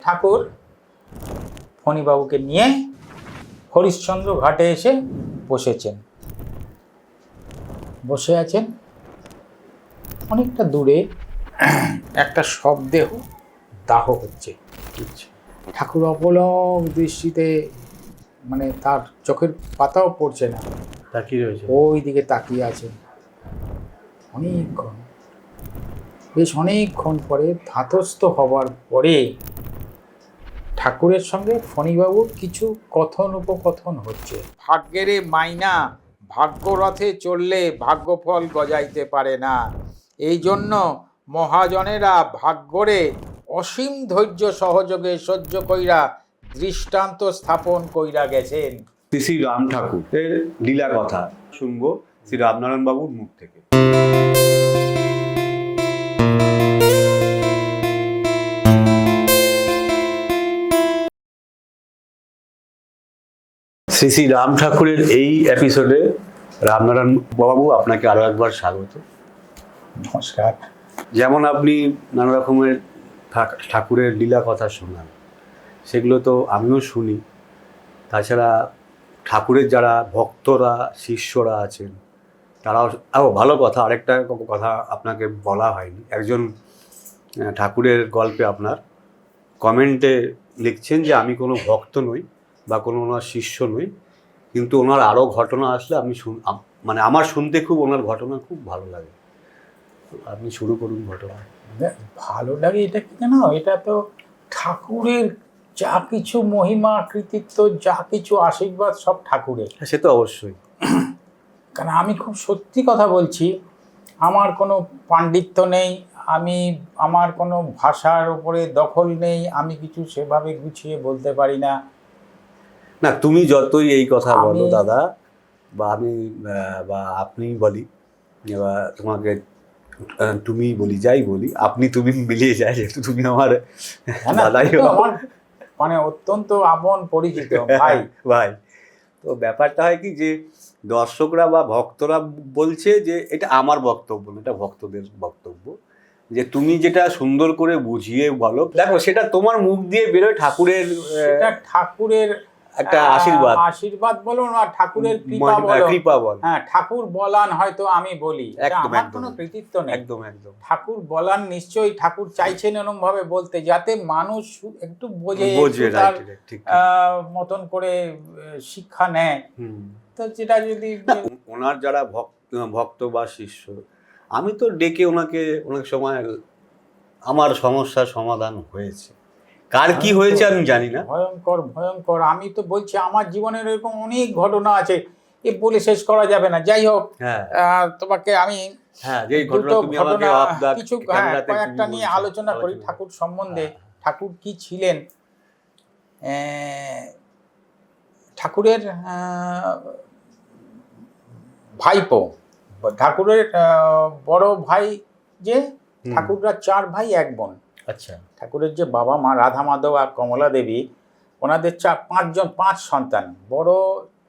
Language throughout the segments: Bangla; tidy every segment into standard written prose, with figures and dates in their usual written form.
ঠাকুর ফণীবাবুকে নিয়ে হরিশ্চন্দ্র ঘাটে এসে বসেছেন। বসে আছেন অনেকটা দূরে একটা শবদেহ দাহ হচ্ছে। ঠাকুর অপলক দৃষ্টিতে, মানে তার চোখের পাতাও পড়ছে না, তাকিয়ে রয়েছে, ওই দিকে তাকিয়ে আছেন অনেকক্ষণ। বেশ অনেকক্ষণ পরে ধাতস্থ হবার পরে ঠাকুরের সঙ্গে ফণীবাবুর কিছু কথোপকথন হচ্ছে। ভাগ্যেরে মাইনা, ভাগ্যরথে চললে ভাগ্যফল গজাইতে পারে না। এই জন্য মহাজনেরা ভাগ্যরে অসীম ধৈর্য সহযোগে সহ্য কইরা দৃষ্টান্ত স্থাপন কইরা গেছেন। শ্রী রাম ঠাকুরের লীলা কথা শুনবো শ্রী রামনারায়ণ বাবুর মুখ থেকে। শ্রী শ্রী রাম ঠাকুরের এই এপিসোডে রামনারায়ণ বাবু আপনাকে আরো একবার স্বাগত। নমস্কার। যেমন আপনি নানা রকমের ঠাকুরের লীলা কথা শোনান, সেগুলো তো আমিও শুনি। তাছাড়া ঠাকুরের যারা ভক্তরা শিষ্যরা আছেন তারাও ভালো কথা। আরেকটা কথা আপনাকে বলা হয়নি, একজন ঠাকুরের গল্পে আপনার কমেন্টে লিখছেন যে আমি কোনো ভক্ত নই বা কোনো ওনার শিষ্য নই, কিন্তু ওনার আরও ঘটনা আসলে আমি মানে আমার শুনতে খুব ওনার ঘটনা খুব ভালো লাগে। আপনি শুরু করুন ঘটনা। ভালো লাগে এটা কি জানো, এটা তো ঠাকুরের যা কিছু মহিমা কৃতিত্ব, যা কিছু আশীর্বাদ সব ঠাকুরের। সে তো অবশ্যই, কারণ আমি খুব সত্যি কথা বলছি, আমার কোনো পাণ্ডিত্য নেই, আমার কোনো ভাষার উপরে দখল নেই, আমি কিছু সেভাবে গুছিয়ে বলতে পারি না। না, তুমি যতই এই কথা বলো দাদা, বা আমি বা আপনি বলি, বা তোমাকে তুমি বলি, যাই বলি, আপনি তুমি মিলিয়ে যায়, যেহেতু তুমি আমার দাদাই, আমার মানে অত্যন্ত আপন পরিচিত ভাই। ভাই, তো ব্যাপারটা হয় কি যে দর্শকরা বা ভক্তরা বলছে যে এটা আমার বক্তব্য না, এটা ভক্তদের বক্তব্য, যে তুমি যেটা সুন্দর করে বুঝিয়ে বলো। দেখো, সেটা তোমার মুখ দিয়ে বেরোয় ঠাকুরের একটা আশীর্বাদ বলো না, ঠাকুরের কৃপা বলো। হ্যাঁ, ঠাকুর বলান হয়তো আমি বলি, আমার কোনো কৃতিত্ব নেই। একদম একদম ঠাকুর বলান নিশ্চয়ই ঠাকুর চাইছেন এরকম ভাবে বলতে, যাতে মানুষ একটু বোঝে, তার মতন করে শিক্ষা নেয়। তো যেটা যদি ওনার যারা ভক্ত বা শিষ্য, আমি তো ডেকে ওনাকে অনেক সময় আমার সমস্যার সমাধান হয়েছে। কার কি হয়েছে আমি জানি না। ভয়ঙ্কর ভয়ঙ্কর। আমি তো বলছি আমার জীবনের এরকম অনেক ঘটনা আছে, এ বলে শেষ করা যাবে না। যাই হোক, তোমাকে আমি কিছু কয়েকটা নিয়ে আলোচনা করি ঠাকুর সম্বন্ধে। ঠাকুর কি ছিলেন? ঠাকুরের ভাইপো, ঠাকুরের বড় ভাই, যে ঠাকুররা 4 ভাই 1 বোন। আচ্ছা। ঠাকুরের যে বাবা মা রাধা মাধব আর কমলা দেবী, ওনাদের 5 সন্তান। বড়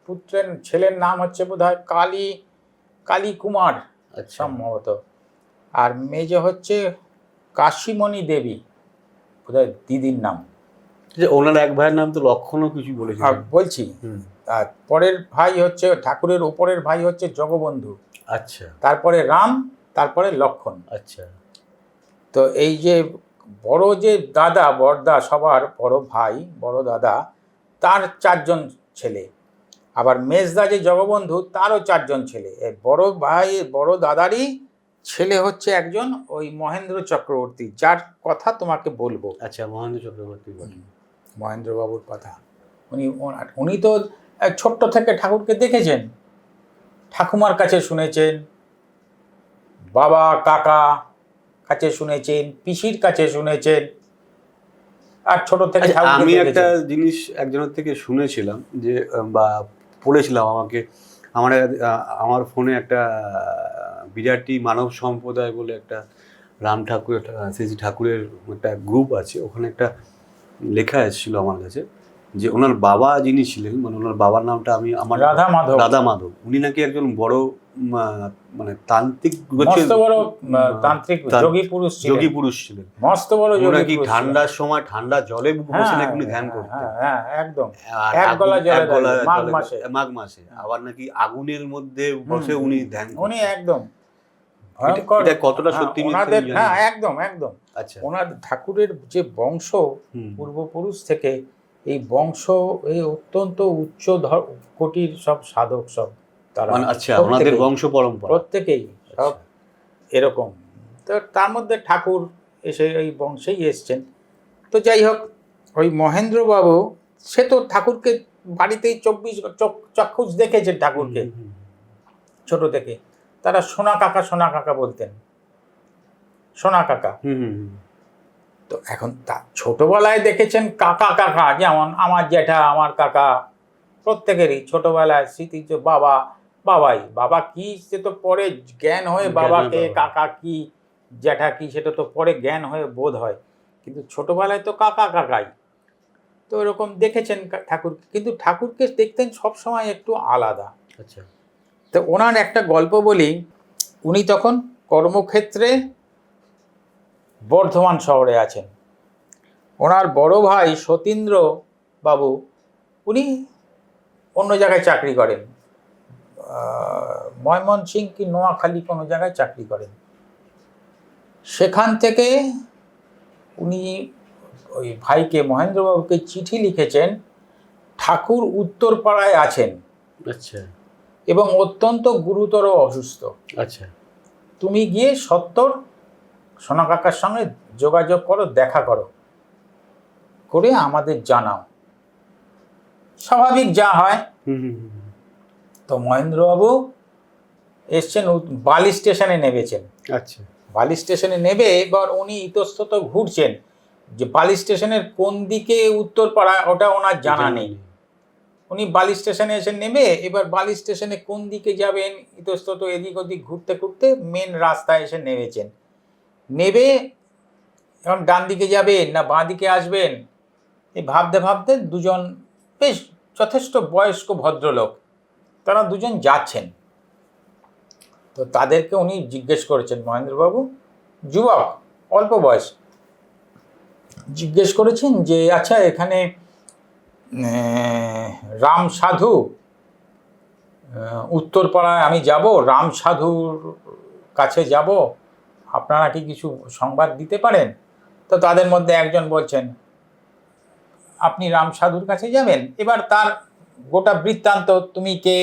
পুত্রের ছেলের নাম হচ্ছে বোধহয় কালী কুমার সম্ভবত, আর মেজে হচ্ছে কাশীমণি দেবী, বোধহয় দিদির নাম। ওনার এক ভাইয়ের নাম তো লক্ষণও কিছু বলছি। আর পরের ভাই হচ্ছে ঠাকুরের উপরের ভাই হচ্ছে জগবন্ধু। আচ্ছা। তারপরে রাম, তারপরে লক্ষণ। আচ্ছা। তো এই যে বড় যে দাদা, বড়দা, সবার বড় ভাই, বড় দাদা, তার 4 জন ছেলে। আবার মেজদা যে জগবন্ধু, তারও 4 জন ছেলে। বড় ভাই, বড় দাদারই ছেলে হচ্ছে একজন ওই মহেন্দ্র চক্রবর্তী, যার কথা তোমাকে বলবো। আচ্ছা, মহেন্দ্র চক্রবর্তী, মহেন্দ্রবাবুর কথা। উনি তো ছোট্ট থেকে ঠাকুরকে দেখেছেন, ঠাকুমার কাছে শুনেছেন, বাবা কাকা কাছে শুনেছেন, পিসির কাছে শুনেছেন, আর ছোট থেকে আমি একটা জিনিস একজনের থেকে শুনেছিলাম, যে বা পড়েছিলাম, আমার ফোনে একটা বিরাটি মানব সম্প্রদায় বলে একটা রাম ঠাকুর, শ্রী ঠাকুরের একটা গ্রুপ আছে, ওখানে একটা লেখা এসেছিল আমার কাছে, যে ওনার বাবা যিনি ছিলেন, মানে ওনার বাবার নামটা আমি আমার রাধা মাধব, উনি নাকি একজন বড় মানে তান্ত্রিক, মস্ত বড় তান্ত্রিক যোগী পুরুষ ছিলেন, মস্ত বড় যোগী নাকি ঠান্ডার সময় ঠান্ডা জলে বসে নাকি উনি ধ্যান করতেন। একদম এক গলা জলে মাঘ মাসে আবার নাকি আগুনের মধ্যে বসে উনি ধ্যান করতেন। উনি একদম ভয়ঙ্কর। এটা কতটা সত্যি ওনাদের, একদম একদম। আচ্ছা, ওনার ঠাকুরের যে বংশ পূর্বপুরুষ থেকে, এই বংশ এই অত্যন্ত উচ্চ কোটির সব সাধক, সব তারা। আচ্ছা, ওনাদের বংশ পরম্পরা প্রত্যেকেই সব এরকম। তো তার মধ্যে ঠাকুর এসে এই বংশেই এসছেন। তো যাই হোক, ওই মহেন্দ্রবাবু সে তো ঠাকুরকে বাড়িতেই 24 চক্ষুষ দেখেছেন ঠাকুরকে ছোট থেকে। তারা সোনা কাকা বলতেন, সোনা কাকা। তো এখন ছোটবেলায় দেখেছেন কাকা, যেমন আমার জ্যাঠা, আমার কাকা, প্রত্যেকেরই ছোটবেলায় স্মৃতি। বাবা কি, সে তো পরে জ্ঞান হয়ে বাবাকে, কাকা কি, জ্যাঠা কি, সেটা তো পরে জ্ঞান হয়ে বোধ হয়, কিন্তু ছোটবেলায় তো কাকাই। তো এরকম দেখেছেন ঠাকুর, কিন্তু ঠাকুরকে দেখতেন সবসময় একটু আলাদা। আচ্ছা, তো ওনার একটা গল্প বলি। উনি তখন কর্মক্ষেত্রে বর্ধমান শহরে আছেন। ওনার বড় ভাই সতীন্দ্র বাবু, উনি অন্য জায়গায় চাকরি করেন, ময়মনসিংহ কি নোয়াখালী কোনো জায়গায় চাকরি করেন। সেখান থেকে উনি ওই ভাইকে, মহেন্দ্রবাবুকে চিঠি লিখেছেন, ঠাকুর উত্তরপাড়ায় আছেন। আচ্ছা, এবং অত্যন্ত গুরুতর অসুস্থ। আচ্ছা, তুমি গিয়ে সত্বর সোনা কাকার সঙ্গে যোগাযোগ করো, দেখা করে আমাদের জানাও। স্বাভাবিক যা হয়। তো মহেন্দ্রবাবু এসছেন, বালি স্টেশনে নেমেছেন। আচ্ছা, বালি স্টেশনে নেবে এবার উনি ইতস্তত ঘুরছেন যে বালি স্টেশনের কোন দিকে উত্তরপাড়া, ওটা ওনার জানা নেই। উনি বালি স্টেশনে এসে নেমে এবার বালি স্টেশনে কোন দিকে যাবেন ইতস্তত এদিক ওদিক ঘুরতে মেন রাস্তায় এসে নেমেছেন। নেবে এখন ডান দিকে যাবেন না বাঁ দিকে আসবেন, এই ভাবতে দুজন বেশ যথেষ্ট বয়স্ক ভদ্রলোক, তারা দুজন যাচ্ছেন। তো তাদেরকে উনি জিজ্ঞেস করেছেন, মহেন্দ্রবাবু যুবক, অল্প বয়স, জিজ্ঞেস করেছেন যে আচ্ছা এখানে রাম সাধু উত্তরপাড়ায় আমি যাব, রাম সাধুর কাছে যাব, আপনারা কি কিছু সংবাদ দিতে পারেন? তো তাদের মধ্যে একজন বলছেন, আপনি রাম সাধুর কাছে যাবেন? এবার তার গোটা বৃত্তান্ত, তুমি কে,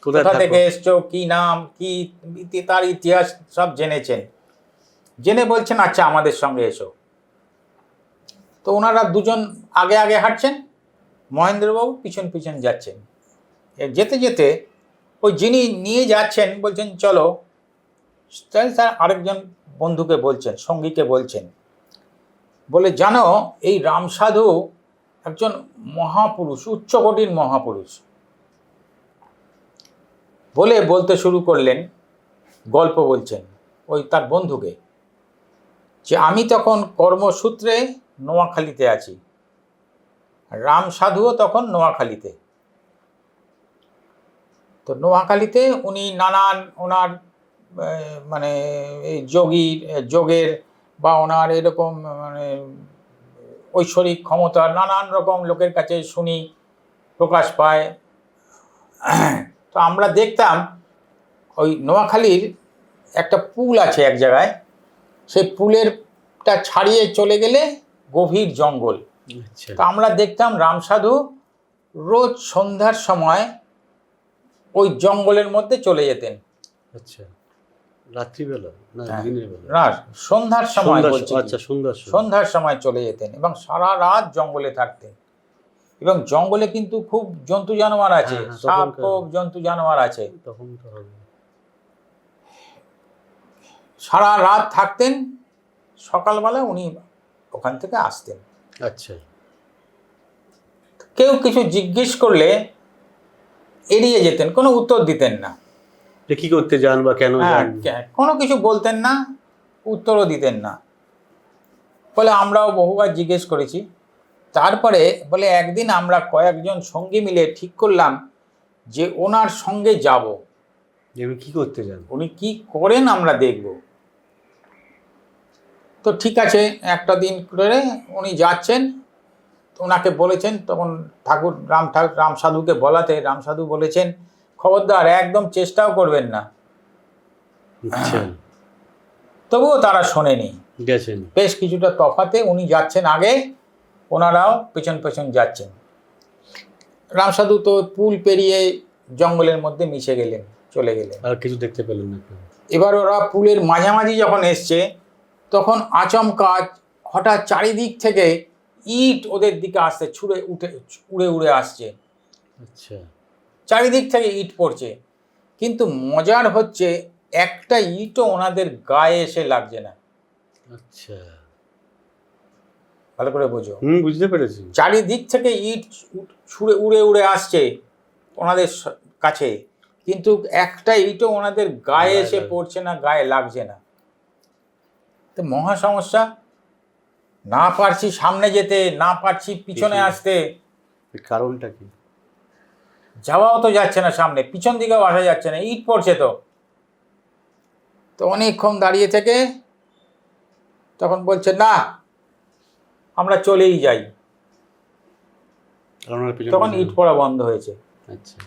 কোথা থেকে এসছো, কি নাম, কি তার ইতিহাস সব জেনে বলছেন আচ্ছা আমাদের সঙ্গে এসো। তো ওনারা দুজন আগে হাঁটছেন, মহেন্দ্রবাবু পিছন যাচ্ছেন। যেতে ওই যিনি নিয়ে যাচ্ছেন বলছেন চলো। স্যার আরেকজন বন্ধুকে বলছেন, সঙ্গীকে বলছেন, বলে জানো এই রামসাধু একজন মহাপুরুষ, উচ্চকোটির মহাপুরুষ। বলতে শুরু করলেন, গল্প বলছেন ওই তার বন্ধুকে, যে আমি তখন কর্মসূত্রে নোয়াখালীতে আছি, রাম সাধুও তখন নোয়াখালীতে। তো নোয়াখালীতে উনি নানান ওনার মানে এই যোগের বা ওনার এরকম মানে ঐশ্বরিক ক্ষমতার নানান রকম লোকের কাছে শুনি, প্রকাশ পায়। তো আমরা দেখতাম ওই নোয়াখালীর একটা পুল আছে এক জায়গায়, সেই পুলেরটা ছাড়িয়ে চলে গেলে গভীর জঙ্গল। তো আমরা দেখতাম রামসাধু রোজ সন্ধ্যার সময় ওই জঙ্গলের মধ্যে চলে যেতেন। আচ্ছা, রাত্রিবেলা না সন্ধ্যার সময় বলছি। আচ্ছা, সন্ধ্যার সময় চলে যেতেন এবং সারা রাত জঙ্গলে থাকতেন। এবং জঙ্গলে কিন্তু খুব জন্তু জানোয়ার আছে, সাপ খুব জন্তু জানোয়ার আছে। সারা রাত থাকতেন, সকালবেলা উনি ওখান থেকে আসতেন। আচ্ছা, কেউ কিছু জিজ্ঞেস করলে এড়িয়ে যেতেন, কোনো উত্তর দিতেন না। কি করতে যান বা কেন যান, কোনো কিছু বলতেন না, উত্তরও দিতেন না। বলে আমরাও বহুবার জিজ্ঞেস করেছি। তারপরে বলে একদিন আমরা কয়েকজন সঙ্গী মিলে ঠিক করলাম যে ওনার সঙ্গে যাব, এবার কি করতে চান? উনি কি করেন আমরা দেখব। তো ঠিক আছে, একটা দিন করে উনি যাচ্ছেন। তো ওনাকে বলেছেন, তখন রাম সাধুকে বলাতে রাম সাধু বলেছেন খবরদার একদম চেষ্টাও করবেন না। আচ্ছা, তবুও তারা শোনেনি। গেছেন। বেশ কিছুটা তফাতে উনি যাচ্ছেন আগে, ওনারাও পেছন পেছন যাচ্ছেন। রাম সাধু তো পুল পেরিয়ে জঙ্গলের মধ্যে মিশে গেলেন, চলে গেলেন। আর কিছু দেখতে পেলেন না? এবার ওরা পুলের মাঝামাঝি যখন এসছে, তখন আচমকা হঠাৎ চারিদিক থেকে ইট ওদের দিকে আসছে, উড়ে উড়ে আসছে। আচ্ছা, চারিদিক থেকে ইট পড়ছে, কিন্তু মজার হচ্ছে একটা ইটও ওনাদের গায়ে এসে লাগছে না। আচ্ছা, ভালো করে বোঝো। বুঝতে পেরেছি। চারিদিক থেকে ইট উড়ে উড়ে আসছে ওনাদের কাছে, কিন্তু একটা ইটও ওনাদের গায়ে এসে পড়ছে না, গায়ে লাগছে না। তো মহা সমস্যা, না পারছি সামনে যেতে, না পারছি পিছনে আসতে। কারণটা কি? যাওয়াও তো যাচ্ছে না সামনে, পিছন দিকেও আসা যাচ্ছে না, ইট পড়ছে তো। তো অনেকক্ষণ দাঁড়িয়ে থেকে তখন বলছে না, আমরা চলেই যাই। তখন ইট পড়া বন্ধ হয়েছে। আচ্ছা,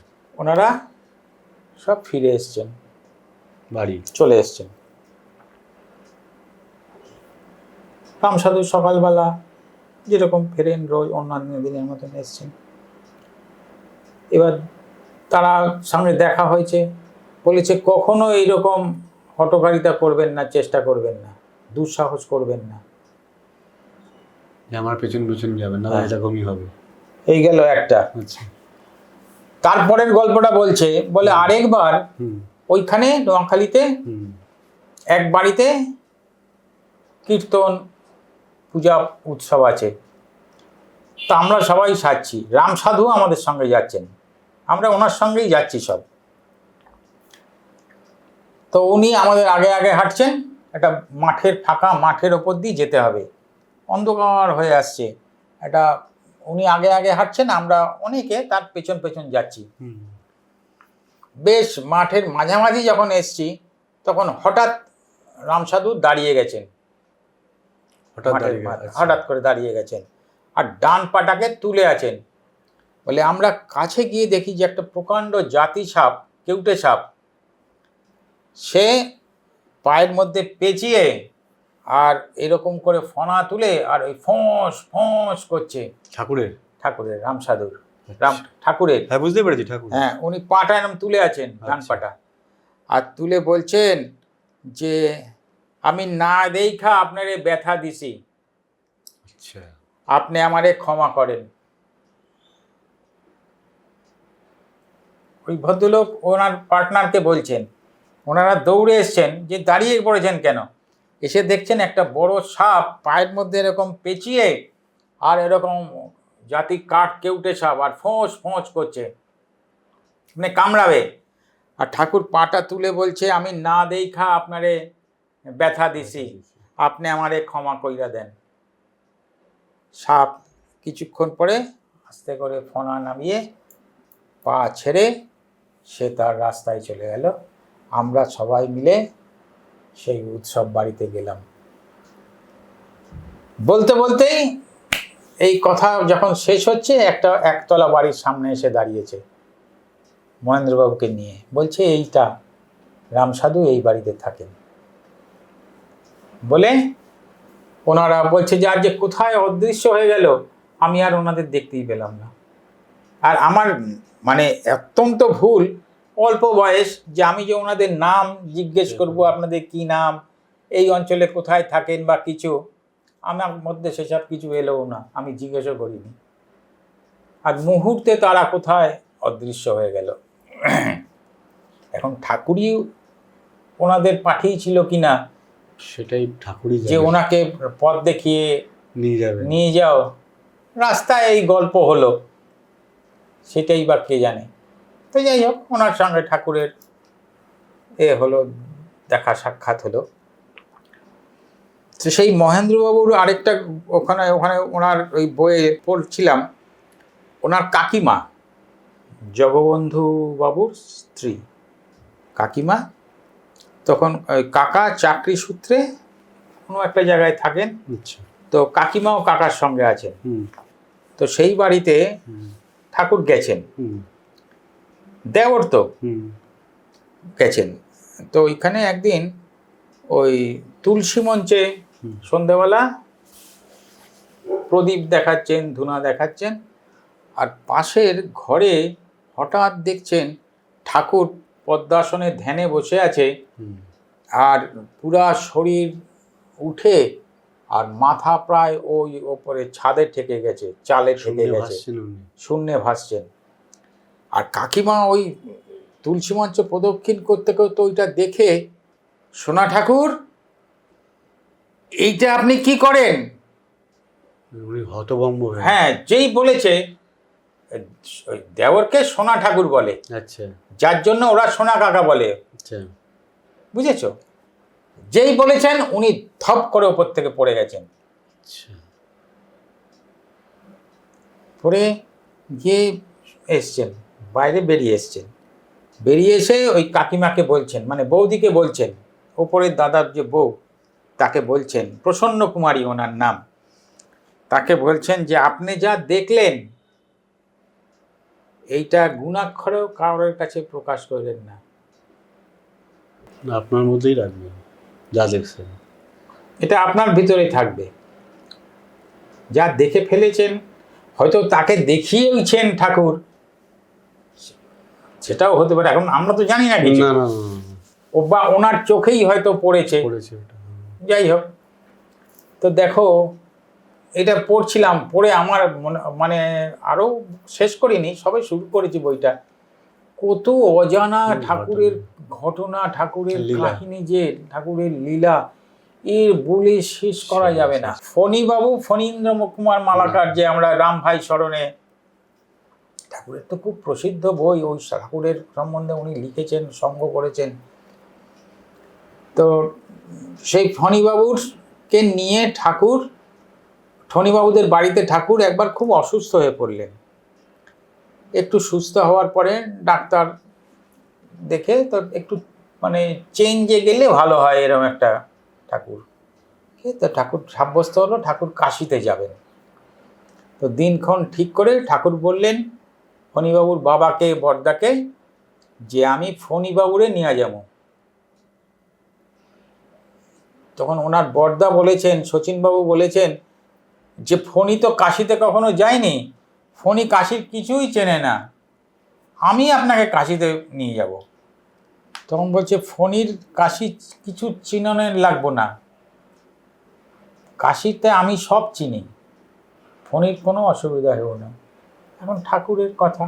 ওনারা সব ফিরে এসছেন, বাড়ি চলে এসছেন। রাম সাধু সকালবেলা যেরকম ফেরেন রোজ অন্যান্য দিনের মতন এসছেন। এবার তারা সঙ্গে দেখা হয়েছে, বলেছে কখনো এইরকম হঠকারিতা করবেন না, চেষ্টা করবেন না, দুঃসাহস করবেন না। আমার পেছন পেছন যাবেন না, এরকমই হবে। এই গেল একটা। আচ্ছা, তারপরের গল্পটা বলছে, বলে আরেকবার ওইখানে নোয়াখালীতে এক বাড়িতে কীর্তন পূজা উৎসব আছে। তা আমরা সবাই সাজছি, রাম সাধু আমাদের সঙ্গে যাচ্ছেন, আমরা ওনার সঙ্গেই যাচ্ছি সব। তো উনি আমাদের আগে আগে হাঁটছেন, একটা ফাঁকা মাঠের ওপর দিয়ে যেতে হবে, অন্ধকার হয়ে আসছে। একটা উনি আগে আগে হাঁটছেন, আমরা অনেকে তার পেছন পেছন যাচ্ছি। বেশ মাঠের মাঝামাঝি যখন এসছি, তখন হঠাৎ রাম সাধু দাঁড়িয়ে গেছেন, হঠাৎ করে দাঁড়িয়ে গেছেন, আর ডান পাটাকে তুলে আছেন। বলে আমরা কাছে গিয়ে দেখি যে একটা প্রকাণ্ড জাতি সাপ, কেউটে সাপ, সে পায়ের মধ্যে পেঁচিয়ে আর এরকম করে ফনা তুলে আর ওই ফোঁস ফোঁস করছে। ঠাকুরের রাম সাধুর, ঠাকুরের। হ্যাঁ, বুঝতে পেরেছি, ঠাকুর। হ্যাঁ, উনি পাটা এরকম তুলে আছেন, ডান পাটা, আর তুলে বলছেন যে আমি না দেখা আপনারে ব্যথা দিছি, আচ্ছা, আপনি আমারে ক্ষমা করেন। ওই ভদ্রলোক ওনার পার্টনারকে বলছেন, ওনারা দৌড়ে এসছেন যে দাঁড়িয়ে পড়েছেন কেন, এসে দেখছেন একটা বড় সাপ পায়ের মধ্যে এরকম পেঁচিয়ে আর এরকম জাতি কাঠ কেউটে সাপ, আর ফোঁস ফোঁস করছে, মানে কামড়াবে। আর ঠাকুর পাটা তুলে বলছে আমি না দেখা আপনারে ব্যথা দিছি, আপনি আমারে ক্ষমা কইরা দেন। সাপ কিছুক্ষণ পরে আস্তে করে ফনা নামিয়ে পা ছেড়ে সে তার রাস্তায় চলে গেল। আমরা সবাই মিলে সেই উৎসব বাড়িতে গেলাম। বলতে বলতেই এই কথা যখন শেষ হচ্ছে, একটা একতলা বাড়ির সামনে এসে দাঁড়িয়েছে মহেন্দ্রবাবুকে নিয়ে, বলছে এইটা রাম সাধু এই বাড়িতে থাকেন। বলে ওনারা বলছে যে আর যে কোথায় অদৃশ্য হয়ে গেল, আমি আর ওনাদের দেখতেই পেলাম না। আর আমার মানে অত্যন্ত ভুল, অল্প বয়স, যে আমি যে ওনাদের নাম জিজ্ঞেস করব, আপনাদের কি নাম, এই অঞ্চলে কোথায় থাকেন বা কিছু, আমার মধ্যে সেসব কিছু এলোও না, আমি জিজ্ঞেসও করিনি। আর মুহূর্তে তারা কোথায় অদৃশ্য হয়ে গেল। এখন ঠাকুরই ওনাদের পাঠিয়েছিল কিনা সেটাই ঠাকুরই যে ওনাকে পথ দেখিয়ে নিয়ে যাও, রাস্তায় এই গল্প হলো, সেটাই বা কে জানে। তো যাই হোক, ওনার সঙ্গে ঠাকুরের হলো, দেখা সাক্ষাৎ হলো। তো সেই মহেন্দ্রবাবুর আরেকটা ওখানে ওখানে ওনার ওই বইয়ে পড়ছিলাম, ওনার কাকিমা জগবন্ধু বাবুর স্ত্রী কাকিমা, তখন ওই কাকা চাকরি সূত্রে কোনো একটা জায়গায় থাকেন, আচ্ছা। তো কাকিমাও কাকার সঙ্গে আছেন। হুম তো সেই বাড়িতে হুম ঠাকুর গেছেন, হুম দেওর তো হুম গেছেন। তো ওইখানে একদিন ওই তুলসী মঞ্চে হুম। সন্ধেবেলা প্রদীপ দেখাচ্ছেন, ধূনা দেখাচ্ছেন, আর পাশের ঘরে হঠাৎ দেখছেন ঠাকুর পদ্মাসনে ধ্যানে বসে আছে, হুম। আর পুরা শরীর উঠে আর মাথা প্রায় ওই ওপরে ছাদে ঠেকে গেছে, চালে ঠেকে শূন্যে গেছে, ভাসছেন উনি। শূন্যে ভাসছেন। আর কাকিমা ওই তুলসী মঞ্চ প্রদক্ষিণ করতে করতে ওইটা দেখে, সোনা ঠাকুর এইটা আপনি কি করেন? উনি হতভম্ব হয়ে। হ্যাঁ, যেই বলেছে, ওই দেওরকে সোনা ঠাকুর বলে, আচ্ছা যার জন্য ওরা সোনা কাকা বলে, আচ্ছা। বুঝেছ? যেই বলেছেন উনি থপ করে ওপর থেকে পড়ে গেছেন। আচ্ছা। পড়ে গিয়ে এসছেন, বাইরে বেরিয়ে এসছেন, বেরিয়ে এসে ওই কাকিমাকে বলছেন, মানে বৌদিকে বলছেন, ওপরের দাদার যে বউ তাকে বলছেন, প্রসন্ন কুমারী ওনার নাম, তাকে বলছেন যে আপনি যা দেখলেন এইটা গুণাক্ষরেও কারোর কাছে প্রকাশ করলেন না, আপনার মধ্যেই রাখবেন যা দেখছেন, এটা আপনার ভিতরেই থাকবে। যা দেখে ফেলেছেন, হয়তো তাকে দেখিয়েছেন ঠাকুর, সেটাও হতে পারে, এখন আমরা তো জানি না কিছু, না না ও বা ওনার চোখেই হয়তো পড়েছে, পড়েছে ওটা। যাই হোক। তো দেখো, এটা পড়ছিলাম, পড়ে আমার মানে আরও শেষ করিনি, সবে শুরু করেছি বইটা, কত অজানা ঠাকুরের ঘটনা, ঠাকুরের লীলা। কাহিনী, যে ঠাকুরের লীলা, এর বলে শেষ করা যাবে না। ফণীবাবু, ফণীন্দ্র কুমার মালাকার, যে আমরা রাম ভাই স্মরণে, ঠাকুরের তো খুব প্রসিদ্ধ বই, ওই ঠাকুরের সম্বন্ধে উনি লিখেছেন, সঙ্গ করেছেন। তো সেই ফণীবাবুরকে নিয়ে ঠাকুর, ফণীবাবুদের বাড়িতে ঠাকুর একবার খুব অসুস্থ হয়ে পড়লেন। একটু সুস্থ হওয়ার পরে ডাক্তার দেখে, তো একটু মানে চেঞ্জে গেলে ভালো হয়, এরকম একটা ঠাকুর, তো ঠাকুর সাব্যস্ত হলো ঠাকুর কাশিতে যাবেন। তো দিনক্ষণ ঠিক করে ঠাকুর বললেন ফণীবাবুর বাবাকে, বড়দাকে, যে আমি ফণীবাবুরে নিয়ে যাব। তখন ওনার বড়দা বলেছেন, শচীনবাবু বলেছেন যে ফণী তো কাশিতে কখনো যায়নি, ফণী কাশির কিছুই চেনে না, আমি আপনাকে কাশিতে নিয়ে যাব। তখন বলছে ফণীর কাশি কিছু চিনানোর লাগবো না, কাশিতে আমি সব চিনি, ফণীর কোনো অসুবিধা হলো না। এখন ঠাকুরের কথা,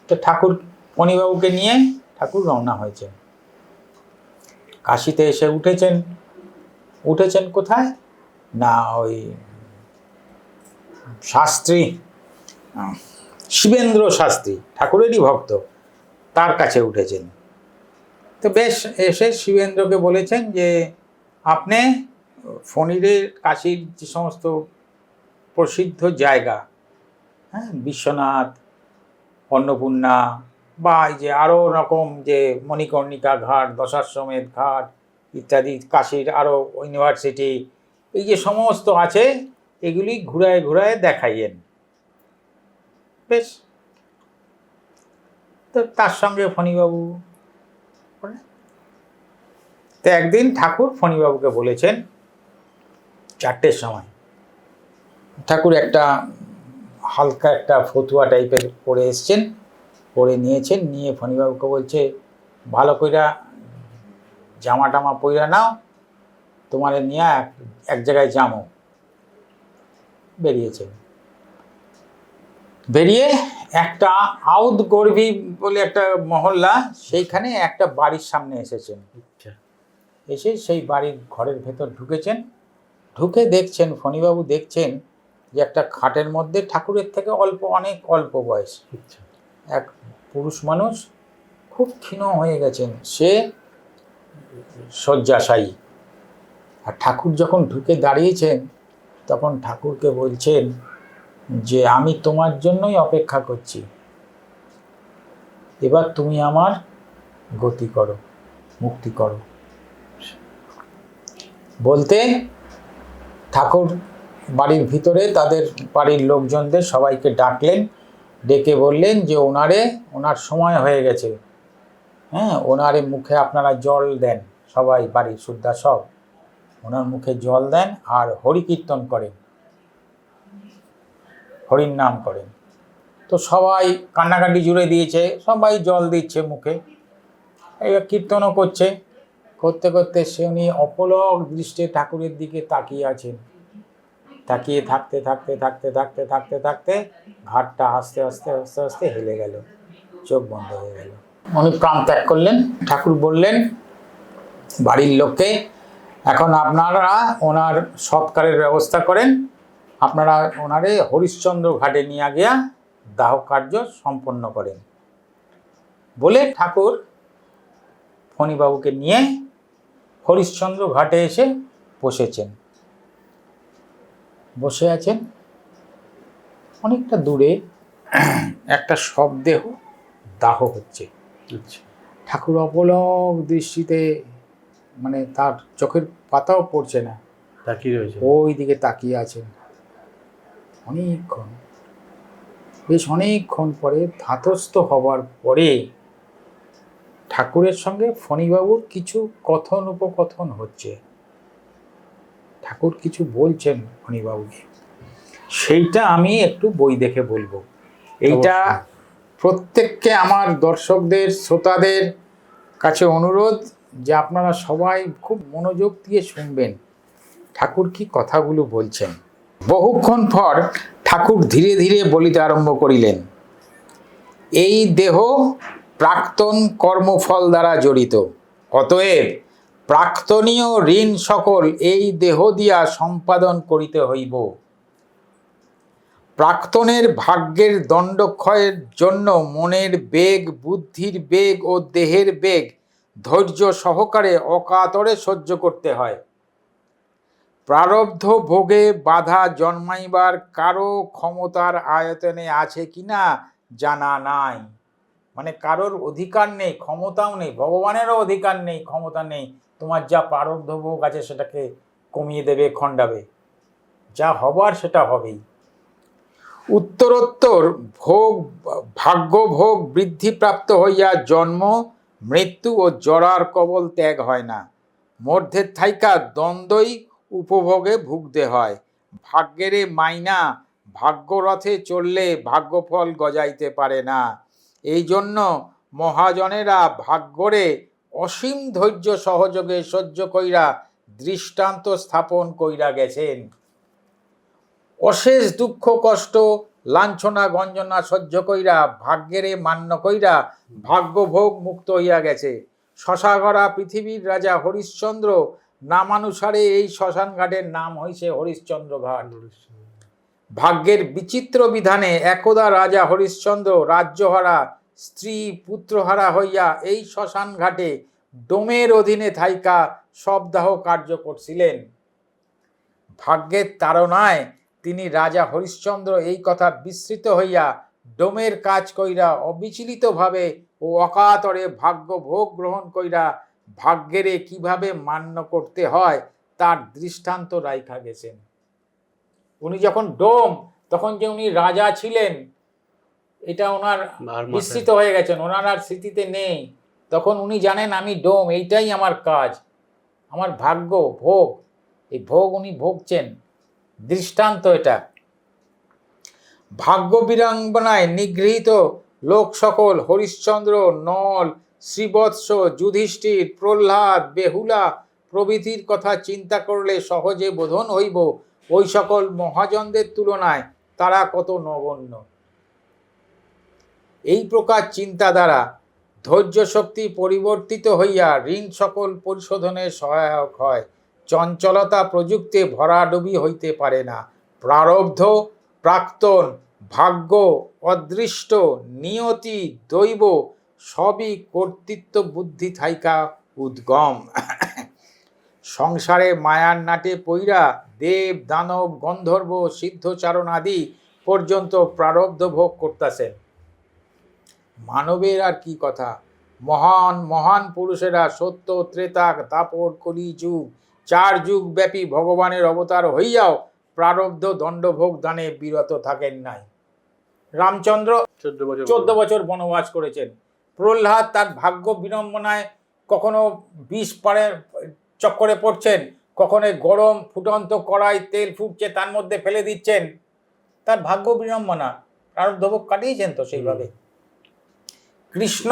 তো ঠাকুর ফণীবাবুকে নিয়ে ঠাকুর রওনা হয়েছে, কাশিতে এসে উঠেছেন কোথায় না, ওই শাস্ত্রী, শিবেন্দ্র শাস্ত্রী, ঠাকুরেরই ভক্ত, তার কাছে উঠেছেন। তো বেশ, এসে শিবেন্দ্রকে বলেছেন যে আপনি ফণীরের কাশীর যে সমস্ত প্রসিদ্ধ জায়গা, হ্যাঁ, বিশ্বনাথ, অন্নপূর্ণা, বা এই যে আরও রকম যে মণিকর্ণিকা ঘাট, দশাশ্বমেধ ঘাট ইত্যাদি, কাশীর আরও ইউনিভার্সিটি, এই যে সমস্ত আছে, এগুলি ঘুরায় ঘুরায় দেখাইয়েন। বেশ, তো তার সঙ্গে ফণীবাবু, তো একদিন ঠাকুর ফণীবাবুকে বলেছেন 4টের সময়, ঠাকুর একটা হালকা একটা ফতুয়া টাইপের পরে এসছেন, পরে নিয়েছেন, নিয়ে ফণীবাবুকে বলছে ভালো কইরা জামা টামা পইরা নাও, তোমারে নিয়ে এক জায়গায় যাবো। বেরিয়েছেন, বেরিয়ে একটা আউদ গর্ভী বলে একটা মহল্লা, সেইখানে একটা বাড়ির সামনে এসেছেন, এসে সেই বাড়ির ঘরের ভেতর ঢুকেছেন, ঢুকে দেখছেন, ফণীবাবু দেখছেন যে একটা খাটের মধ্যে ঠাকুরের থেকে অনেক অল্প বয়স এক পুরুষ মানুষ, খুব ক্ষীণ হয়ে গেছেন, সে শয্যাশায়ী, আর ঠাকুর যখন ঢুকে দাঁড়িয়েছেন তখন ঠাকুরকে বলছেন যে আমি তোমার জন্যই অপেক্ষা করছি, এবার তুমি আমার গতি করো, মুক্তি করো। বলতে ঠাকুর বাড়ির ভিতরে তাদের বাড়ির লোকজনদের সবাইকে ডাকলেন, ডেকে বললেন যে ওনার সময় হয়ে গেছে, হ্যাঁ, ওনারে মুখে আপনারা জল দেন, সবাই বাড়ির শুদ্ধা সব ওনার মুখে জল দেন আর হরি কীর্তন করেন, হরির নাম করেন। তো সবাই কান্নাকাটি জুড়ে দিয়েছে, সবাই জল দিচ্ছে মুখে, এবার কীর্তনও করছে। করতে করতে সে উনি অপলক দৃষ্টে ঠাকুরের দিকে তাকিয়ে আছেন। তাকিয়ে থাকতে থাকতে থাকতে থাকতে থাকতে থাকতে ঘাটটা আস্তে আস্তে আস্তে আস্তে হেলে গেল, চোখ বন্ধ হয়ে গেল। উনি প্রাণ ত্যাগ করলেন। ঠাকুর বললেন বাড়ির লোককে, এখন আপনারা ওনার সৎকারের ব্যবস্থা করেন, আপনারা ওনারে হরিশ্চন্দ্র ঘাটে নিয়ে গিয়া দাহ কার্য সম্পন্ন করেন। বলে ঠাকুর ফণীবাবুকে নিয়ে হরিশ্চন্দ্র ঘাটে এসে বসেছেন। বসে আছেন, অনেকটা দূরে একটা শবদেহ দাহ হচ্ছে। ঠাকুর অপলক দৃষ্টিতে, মানে তার চোখের পাতাও পড়ছে না, তাকিয়ে রয়েছে, ওই দিকে তাকিয়ে আছেন অনেকক্ষণ। বেশ অনেকক্ষণ পরে ধাতস্থ হবার পরে ঠাকুরের সঙ্গে ফণীবাবুর কিছু কথন উপকথন হচ্ছে। ঠাকুর কিছু বলছেন ফণীবাবুকে, সেইটা আমি একটু বই দেখে বলবো। এইটা প্রত্যেককে আমার দর্শকদের, শ্রোতাদের কাছে অনুরোধ যে আপনারা সবাই খুব মনোযোগ দিয়ে শুনবেন ঠাকুর কি কথাগুলো বলছেন। বহুক্ষণ পর ঠাকুর ধীরে ধীরে বলিতে আরম্ভ করিলেন, এই দেহ প্রাক্তন কর্মফল দ্বারা জড়িত, অতএব প্রাক্তনীয় ঋণ সকল এই দেহ দিয়া সম্পাদন করিতে হইব। প্রাক্তনের ভাগ্যের দণ্ডক্ষয়ের জন্য মনের বেগ, বুদ্ধির বেগ ও দেহের বেগ ধৈর্য সহকারে অকাতরে সহ্য করতে হয়। প্রারব্ধ ভোগে বাধা জন্মাইবার কারো ক্ষমতার আয়তনে আছে কিনা জানা নাই। মানে কারোর অধিকার নেই, ক্ষমতাও নেই, ভগবানেরও অধিকার নেই, ক্ষমতা নেই। তোমার যা প্রারব্ধ ভোগ আছে সেটাকে কমিয়ে দেবে, খণ্ডাবে, যা হবার সেটা হবেই। উত্তরোত্তর ভোগ, ভাগ্য ভোগ বৃদ্ধিপ্রাপ্ত হইয়া জন্ম, মৃত্যু ও জরার কবল ত্যাগ হয় না। মধ্যের থাইকা দ্বন্দ্বই উপভোগে ভুগতে হয়। ভাগ্যেরে মাইনা ভাগ্যরথে চললে ভাগ্যফল গজাইতে পারে না। এই জন্য মহাজনেরা ভাগ্যরে অসীম ধৈর্য সহযোগে সহ্য কইরা দৃষ্টান্ত স্থাপন কইরা গেছেন। অশেষ দুঃখ কষ্ট লাঞ্ছনা গঞ্জনা সহ্য কইরা ভাগ্যেরে মান্য কইরা ভাগ্যভোগ মুক্ত হইয়া গেছে। শশাগড়া পৃথিবীর রাজা হরিশ্চন্দ্র নামানুসারে এই শ্মশান ঘাটের নাম হইছে হরিশ্চন্দ্র ঘাট। ভাগ্যের বিচিত্র বিধানে একদা রাজা হরিশ্চন্দ্র রাজ্যহারা স্ত্রী পুত্রহারা হইয়া এই শ্মশান ঘাটে ডোমের অধীনে থাইকা শবদাহ কার্য করছিলেন। ভাগ্যের তাড়নায় তিনি রাজা হরিশ্চন্দ্র এই কথা বিস্মৃত হইয়া ডোমের কাজ কইরা অবিচলিতভাবে ও অকাতরে ভাগ্য ভোগ গ্রহণ কইরা ভাগ্যেরে কিভাবে মান্য করতে হয় তার দৃষ্টান্ত রাইখা গেছেন। উনি যখন ডোম, তখন যে উনি রাজা ছিলেন এটা ওনার বিস্মৃত হয়ে গেছেন, ওনার আর স্মৃতিতে নেই। তখন উনি জানেন আমি ডোম, এইটাই আমার কাজ, আমার ভাগ্য ভোগ, এই ভোগ উনি ভোগছেন, দৃষ্টান্ত এটা। ভাগ্য বীরাঙ্গনায় নিগৃহীত লোক সকল হরিশ্চন্দ্র, নল, শ্রীবৎস, যুধিষ্ঠির, প্রহ্লাদ, বেহুলা প্রভৃতির কথা চিন্তা করলে সহজে বোধন হইব ওই সকল মহাজনদের তুলনায় তারা কত নগণ্য। এই প্রকার চিন্তা দ্বারা ধৈর্য শক্তি পরিবর্তিত হইয়া ঋণ সকল পরিশোধনে সহায়ক হয়। চঞ্চলতা প্রযুক্তে ভরাডুবি হইতে পারে না। প্রারব্ধ, প্রাক্তন, ভাগ্য, অদৃষ্ট, নিয়তি, দৈব সবই কর্তৃত্ব বুদ্ধি থাইকা উদ্গম। সংসারে মায়ার নাটে পইরা দেব দানব গন্ধর্ব সিদ্ধচারণ আদি পর্যন্ত প্রারব্ধ ভোগ করতেছেন। মানবের আর কি কথা, মহান মহান পুরুষেরা সত্য ত্রেতা দাপর কলি যুগ 4 যুগ ব্যাপী ভগবানের অবতার হইয়াও প্রারব্ধ দণ্ডভোগ দানে বিরত থাকেন নাই। রামচন্দ্র 14 বছর বনবাস করেছেন। প্রহ্লাদ তার ভাগ্য বিড়ম্বনায় কখনো বিষ পাড়ের চক্করে পড়ছেন, কখনো গরম ফুটন্ত কড়াই তেল ফুটছে তার মধ্যে ফেলে দিচ্ছেন, তার ভাগ্য বিড়ম্বনা, প্রারব্ধভোগ কাটিয়েছেন তো সেইভাবে। কৃষ্ণ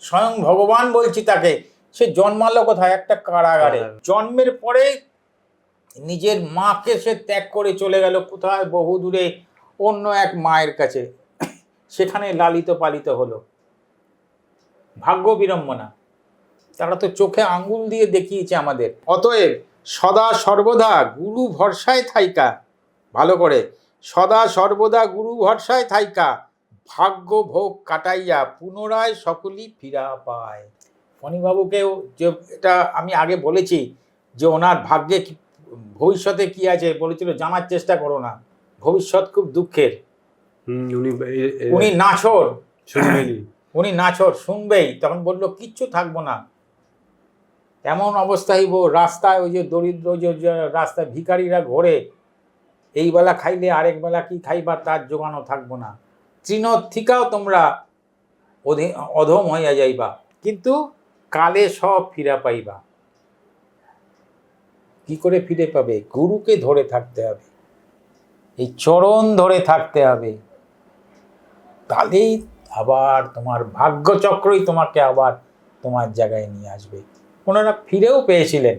স্বয়ং ভগবান বলছি তাকে, সে জন্মালো কোথায়? একটা কারাগারে। জন্মের পরে নিজের মাকে সে ত্যাগ করে চলে গেল কোথায়? বহু দূরে অন্য এক মায়ের কাছে, সেখানে লালিত পালিত হলো। ভাগ্য বিড়ম্বনা, তারা তো চোখে আঙ্গুল দিয়ে দেখিয়েছে আমাদের। অতএব সদা সর্বদা গুরু ভরসায় থাইকা, ভালো করে, সদা সর্বদা গুরু ভরসায় থাইকা ভাগ্য ভোগ কাটাইয়া পুনরায় সকলই ফিরা পায়। ফণীবাবুকেও যে এটা আমি আগে বলেছি যে ওনার ভাগ্যে ভবিষ্যতে কি আছে বলেছিল, জানার চেষ্টা করো না, ভবিষ্যৎ খুব দুঃখের। উনি নাছোড়, উনি নাছোড়, শুনবেই। তখন বললো কিচ্ছু থাকবো না, এমন অবস্থায় রাস্তায় ওই যে দরিদ্র যে রাস্তায় ভিখারিরা ঘোরে, এই বেলা খাইলে আরেক বেলা কি খাইবা তার জোগানো থাকবো না, তৃণথিকাও তোমরা অধম হইয়া যাইবা, কিন্তু কালে সব ফিরা পাইবা। কি করে ফিরে পাবে? গুরুকে ধরে থাকতে হবে, এই চরণ ধরে থাকতে হবে, তাহলেই আবার তোমার ভাগ্যচক্রই তোমাকে আবার তোমার জায়গায় নিয়ে আসবে। ওনারা ফিরেও পেয়েছিলেন।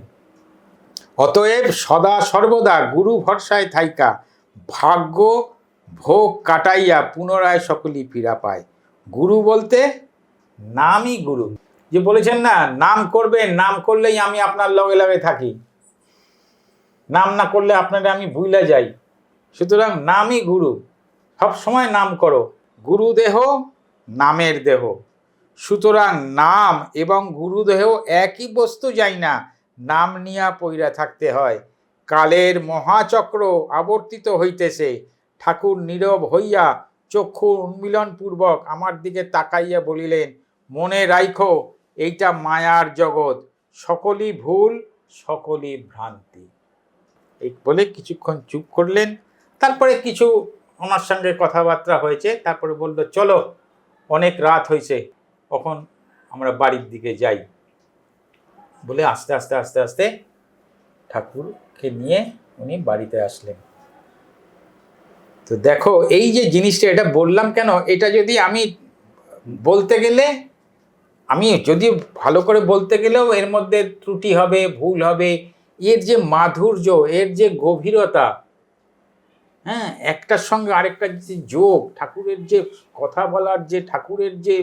অতএব সদা সর্বদা গুরু ভরসায় থাইকা ভাগ্য ভোগ কাটাইয়া পুনরায় সকলই ফিরা পায়। গুরু বলতে নামই গুরু। যে বলেছেন না, নাম করবেন, নাম করলেই আমি আপনার লগে লগে থাকি, নাম না করলে আপনারা আমি ভুইলা যাই। সুতরাং নামই গুরু, সব সময় নাম করো। গুরু দেহ নামের দেহ, সুতরাং নাম এবং গুরুদেহ একই বস্তু যাই না, নাম নিয়া পইরা থাকতে হয়। কালের মহাচক্র আবর্তিত হইতেছে। ঠাকুর নীরব হইয়া চক্ষু উন্মিলন পূর্বক আমার দিকে তাকাইয়া বলিলেন, মনে রাইখো এইটা মায়ার জগৎ, সকলই ভুল, সকলই ভ্রান্তি। এই বলে কিছুক্ষণ চুপ করলেন। তারপরে কিছু ওনার সঙ্গে কথাবার্তা হয়েছে, তারপরে বললো চলো অনেক রাত হয়েছে, এখন আমরা বাড়ির দিকে যাই। বলে আস্তে আস্তে আস্তে আস্তে ঠাকুরকে নিয়ে উনি বাড়িতে আসলেন। তো দেখো এই যে জিনিসটা, এটা বললাম কেন, এটা যদি আমি বলতে গেলে, আমি যদি ভালো করে বলতে গেলেও এর মধ্যে ত্রুটি হবে, ভুল হবে। এর যে মাধুর্য, এর যে গভীরতা, হ্যাঁ, একটার সঙ্গে আরেকটা যে যোগ, ঠাকুরের যে কথা বলার যে, ঠাকুরের যে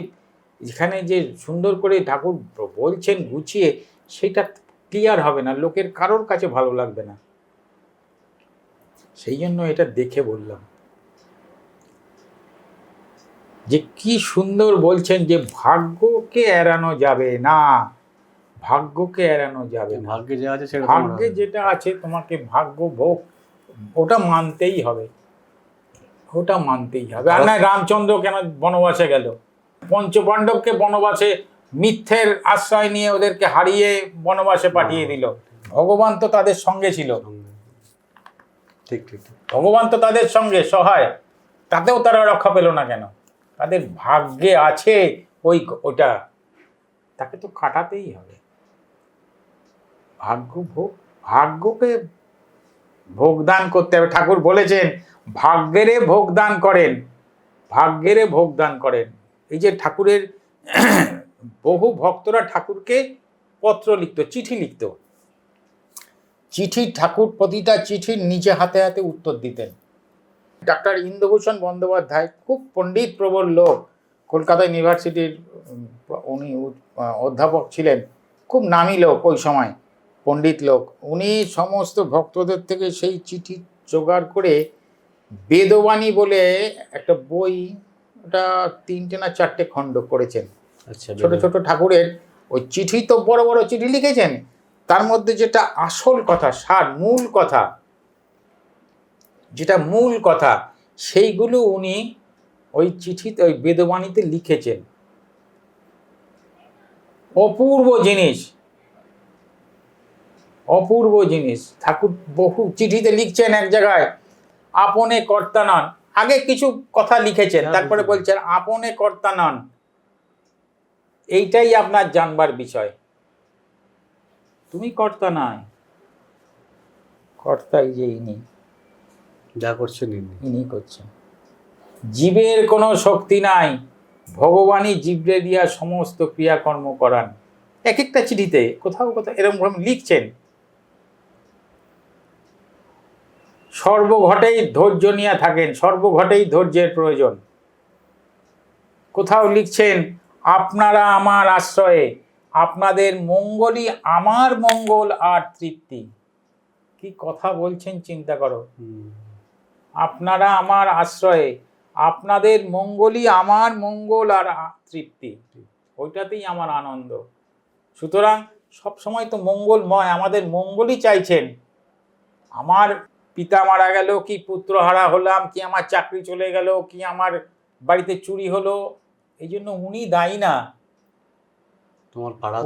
এখানে যে সুন্দর করে ঠাকুর বলছেন গুছিয়ে, সেটা ক্লিয়ার হবে না, লোকের কারোর কাছে ভালো লাগবে না। সেই জন্য এটা দেখে বললাম যে কি সুন্দর বলছেন যে ভাগ্যকে এড়ানো যাবে না, ভাগ্যকে এড়ানো যাবে না। ভাগ্যে যা আছে সেটা ভাগ্যে যেটা আছে তোমাকে ভাগ্য ভোগ ওটা মানতেই হবে, ওটা মানতেই হবে। আর না, রামচন্দ্র কেন বনবাসে গেল? পঞ্চপাণ্ডবকে বনবাসে মিথ্যের আশ্রয় নিয়ে ওদেরকে হারিয়ে বনবাসে পাঠিয়ে দিল। ভগবান তো তাদের সঙ্গে ছিল, ঠিক ঠিক, ভগবান তো তাদের সঙ্গে সহায়, তাতেও তারা রক্ষা পেল না কেন? তাদের ভাগ্যে আছে ওটা, তাকে তো কাটাতেই হবে। ভাগ্য ভোগ, ভাগ্যকে ভোগদান করতে হবে। ঠাকুর বলেছেন ভাগ্যেরে ভোগদান করেন, ভাগ্যেরে ভোগদান করেন। এই যে ঠাকুরের বহু ভক্তরা ঠাকুরকে পত্র লিখত, চিঠি লিখত, চিঠি ঠাকুর প্রতিটা চিঠির নিচে হাতে হাতে উত্তর দিতেন। ডাক্তার ইন্দুভূষণ বন্দ্যোপাধ্যায় খুব পণ্ডিত প্রবল লোক, কলকাতা ইউনিভার্সিটির উনি অধ্যাপক ছিলেন, খুব নামী লোক ওই সময়, পণ্ডিত লোক। উনি সমস্ত ভক্তদের থেকে সেই চিঠি জোগাড় করে বেদবাণী বলে একটা বই, ওটা 3টে না 4টে খণ্ড করেছেন। আচ্ছা, ছোট ছোট ঠাকুরের ওই চিঠি, তো বড় বড় চিঠি লিখেছেন, তার মধ্যে যেটা আসল কথা, মূল কথা, যেটা মূল কথা, সেইগুলো উনি ওই চিঠিতে, ওই বেদবাণীতে লিখেছেন। অপূর্ব জিনিস, অপূর্ব জিনিস। ঠাকুর বহু চিঠিতে লিখছেন এক জায়গায় আপনে কর্তা নন, আগে কিছু কথা লিখেছেন, তারপরে বলছেন আপনে কর্তা নন। এইটাই আপনার জানবার বিষয়। তুমি কর্তা নয়, কর্তাই যে ইনি, যা করছেন ইনি করছেন। জীবের কোনো শক্তি নাই, ভগবানই জীবরে দিয়া সমস্ত ক্রিয়াকর্ম করান। এক একটা চিঠিতে কোথাও কোথাও এরকম লিখছেন। সর্বঘটেই ধৈর্য নিয়ে থাকেন, সর্বঘটেই ধৈর্যের প্রয়োজন। কোথাও লিখছেন আপনারা আমার আশ্রয়ে, আপনাদের মঙ্গলই আমার মঙ্গল আর তৃপ্তি। কি কথা বলছেন চিন্তা করো। আপনারা আমার আশ্রয়ে, আপনাদের মঙ্গলই আমার মঙ্গল আর তৃপ্তি, ওইটাতেই আমার আনন্দ। সুতরাং সব সময় তো মঙ্গলময়, আমাদের মঙ্গলই চাইছেন। আমার পিতা মারা গেল, কি পুত্রহারা হলাম, কি আমার চাকরি চলে গেল, কি আমার বাড়িতে চুরি হলো, এই জন্য উনি দায়ী না।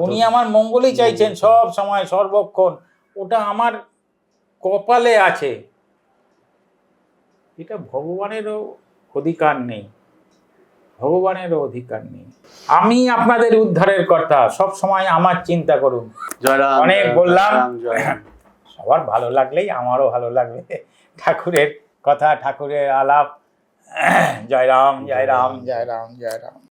উনি আমার মঙ্গলই চাইছেন সব সময় সর্বক্ষণ। ওটা আমার কপালে আছে, এটা ভগবানেরও অধিকার নেই, ভগবানেরও অধিকার নেই। আমি আপনাদের উদ্ধারের কর্তা, সব সময় আমার চিন্তা করুন। অনেক বললাম, সবার ভালো লাগলেই আমারও ভালো লাগবে। ঠাকুরের কথা, ঠাকুরের আলাপ। জয় রাম, জয় রাম, জয় রাম, জয় রাম।